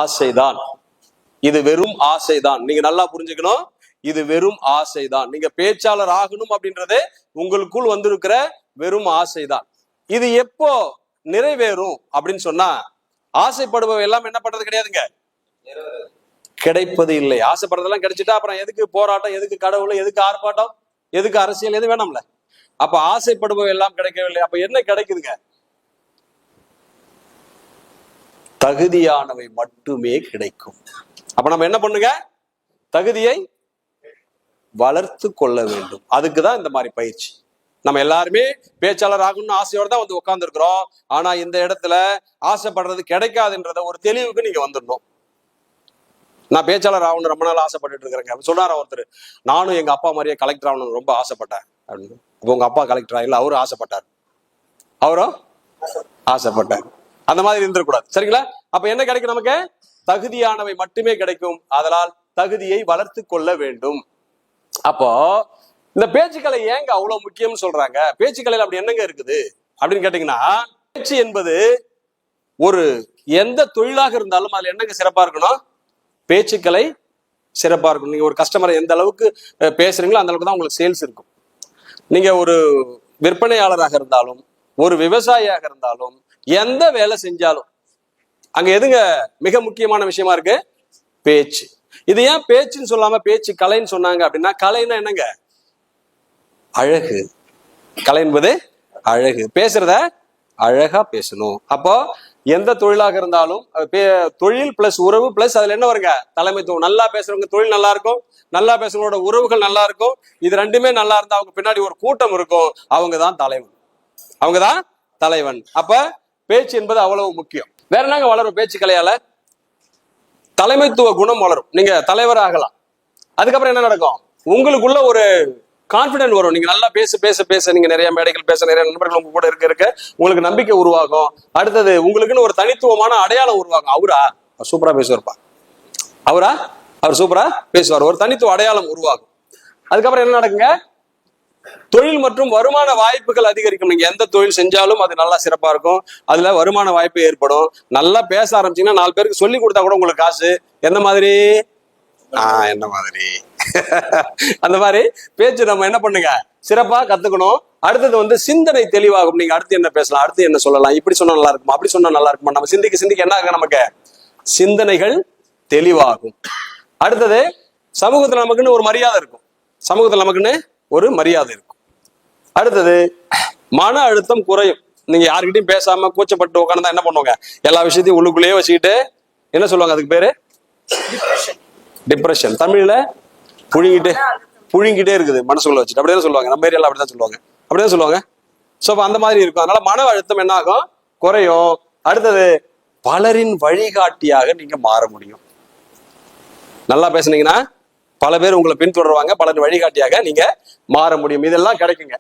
ஆசைதான். இது வெறும் ஆசைதான். நீங்க நல்லா புரிஞ்சுக்கணும். இது வெறும் ஆசைதான். நீங்க பேச்சாளர் ஆகணும் அப்படின்றதே உங்களுக்குள் வந்திருக்கிற வெறும் ஆசைதான். இது எப்போ நிறைவேறும் அப்படின்னு சொன்னா, ஆசைப்படுபவை எல்லாம் என்ன பண்றது கிடையாதுங்க, கிடைப்பது இல்லை. ஆசைப்படுறதெல்லாம் கிடைச்சிட்டா அப்புறம் எதுக்கு போராட்டம், எதுக்கு கடவுள், எதுக்கு ஆர்ப்பாட்டம், எதுக்கு அரசியல், எது வேணாம்ல. அப்ப ஆசைப்படுபவை எல்லாம் கிடைக்கவில்லை. அப்ப என்ன கிடைக்குதுங்க? தகுதியானவை மட்டுமே கிடைக்கும். அப்ப நம்ம என்ன பண்ணுங்க, தகுதியை வளர்த்து கொள்ள வேண்டும். அதுக்குதான் இந்த மாதிரி பயிற்சி. நம்ம எல்லாருமே பேச்சாளர் ஆகணும்னு ஆசையோட தான் வந்து உட்கார்ந்து இருக்கிறோம். ஆனா இந்த இடத்துல ஆசைப்படுறது கிடைக்காதுன்றத ஒரு தெளிவுக்கு நீங்க வந்துடணும். நான் பேச்சாளர் ஆகணும்னு ரொம்ப நாள் ஆசைப்பட்டுட்டு இருக்கிறேங்க சொல்றாரு ஒருத்தர். நானும் எங்க அப்பா மாதிரியே கலெக்டர் ஆகணும்னு ரொம்ப ஆசைப்பட்டேன் அப்படின்னு. உங்க அப்பா கலெக்டர் ஆகல, அவரும் ஆசைப்பட்டார், அவரும் ஆசைப்பட்டார். அந்த மாதிரி இருந்துடக்கூடாது, சரிங்களா? அப்ப என்ன கிடைக்கும் நமக்கு? தகுதியானவை மட்டுமே கிடைக்கும். அதனால் தகுதியை வளர்த்து கொள்ள வேண்டும். அப்போ இந்த பேச்சுக்கலை ஏங்க அவ்வளவு முக்கியம்னு சொல்றாங்க? பேச்சுக்கலையில அப்படி என்னங்க இருக்குது அப்படின்னு கேட்டீங்கன்னா, பேச்சு என்பது ஒரு எந்த தொழிலாக இருந்தாலும் அதுல என்னங்க சிறப்பா இருக்கணும்? பேச்சுக்கலை சிறப்பா இருக்கணும். நீங்க ஒரு கஸ்டமரை எந்த அளவுக்கு பேசுறீங்களோ அந்த அளவுக்கு தான் உங்களுக்கு சேல்ஸ் இருக்கும். நீங்க ஒரு விற்பனையாளராக இருந்தாலும், ஒரு விவசாயியாக இருந்தாலும், எந்த வேலை செஞ்சாலும் அங்க எதுங்க மிக முக்கியமான விஷயமா இருக்கு? பேச்சு. இது ஏன் பேச்சுன்னு சொல்லாம பேச்சு கலைன்னு சொன்னாங்க அப்படின்னா, கலைன்னா என்னங்க? அழகு. கலை என்பது அழகு. பேசுறத அழகா பேசணும். அப்போ எந்த தொழிலாக இருந்தாலும் தொழில் பிளஸ் உறவு பிளஸ் அதுல என்ன வருங்க? தலைமைத்துவம். நல்லா பேசுறவங்க தொழில் நல்லா இருக்கும், நல்லா பேசுறவங்களோட உறவுகள் நல்லா இருக்கும். இது ரெண்டுமே நல்லா இருந்தா அவங்க பின்னாடி ஒரு கூட்டம் இருக்கும். அவங்கதான் தலைவன், அவங்கதான் தலைவன். அப்ப பேச்சு என்பது அவ்வளவு முக்கியம். வேற என்னங்க வளரும் பேச்சு கலையால? தலைமைத்துவ குணம் வளரும். நீங்க தலைவர் ஆகலாம். அதுக்கப்புறம் என்ன நடக்கும்? உங்களுக்குள்ள ஒரு கான்பிடன்ட் வரும். நீங்க நல்லா பேச பேச பேச, நீங்க நிறைய மேடைகள் பேச, நிறைய நண்பர்கள் உங்க கூட இருக்க உங்களுக்கு நம்பிக்கை உருவாகும். அடுத்தது உங்களுக்குன்னு ஒரு தனித்துவமான அடையாளம் உருவாகும். அவரா சூப்பரா பேசுவார்ப்பா, அவர் சூப்பரா பேசுவார், ஒரு தனித்துவ அடையாளம் உருவாகும். அதுக்கப்புறம் என்ன நடக்குங்க? தொழில் மற்றும் வருமான வாய்ப்புகள் அதிகரிக்கும். நீங்க எந்த தொழில் செஞ்சாலும் அது நல்லா சிறப்பா இருக்கும். அதுல வருமான வாய்ப்பு ஏற்படும். நல்லா பேச ஆரம்பிச்சீங்கன்னா 4 பேருக்கு சொல்லி கொடுத்தா கூட உங்களுக்கு காசு. எந்த மாதிரி? என்ன மாதிரி? அந்த மாதிரி பேச்சு நம்ம என்ன பண்ணுங்க, சிறப்பா கத்துக்கணும். அடுத்தது வந்து சிந்தனை தெளிவாகும். நீங்க அடுத்து என்ன பேசலாம், அடுத்து என்ன சொல்லலாம், இப்படி சொன்னா நல்லா இருக்குமா, அப்படி சொன்னா நல்லா இருக்குமா, நம்ம சிந்திக்க என்ன ஆகும்? நமக்கு சிந்தனைகள் தெளிவாகும். அடுத்தது சமூகத்துல நமக்குன்னு ஒரு மரியாதை இருக்கும். சமூகத்துல நமக்குன்னு ஒரு மரியாதை இருக்கும். அடுத்தது மன அழுத்தம் குறையும். நீங்க யாருக்கிட்டையும் பேசாம கூச்சப்பட்டு உட்கார்ந்தா என்ன பண்ணுவாங்க? எல்லா விஷயத்தையும் உள்ளுக்குள்ளேயே வச்சுக்கிட்டு என்ன சொல்லுவாங்க? அதுக்கு பேரு டிப்ரெஷன். தமிழ்ல புழுங்கிட்டே இருக்குது மனசுக்குள்ள வச்சுட்டு, அப்படிதான் சொல்லுவாங்க. நம்ம ஏரியால அப்படிதான் சொல்லுவாங்க, அப்படிதான் சொல்லுவாங்க. சோ அந்த மாதிரி இருக்கும். அதனால மன அழுத்தம் என்ன ஆகும்? குறையும். அடுத்தது பலரின் வழிகாட்டியாக நீங்க மாற முடியும். நல்லா பேசுனீங்கன்னா பல பேர் உங்களை பின்தொடருவாங்க, பலரின் வழிகாட்டியாக நீங்க மாற முடியும். இதெல்லாம் கிடைக்குங்க.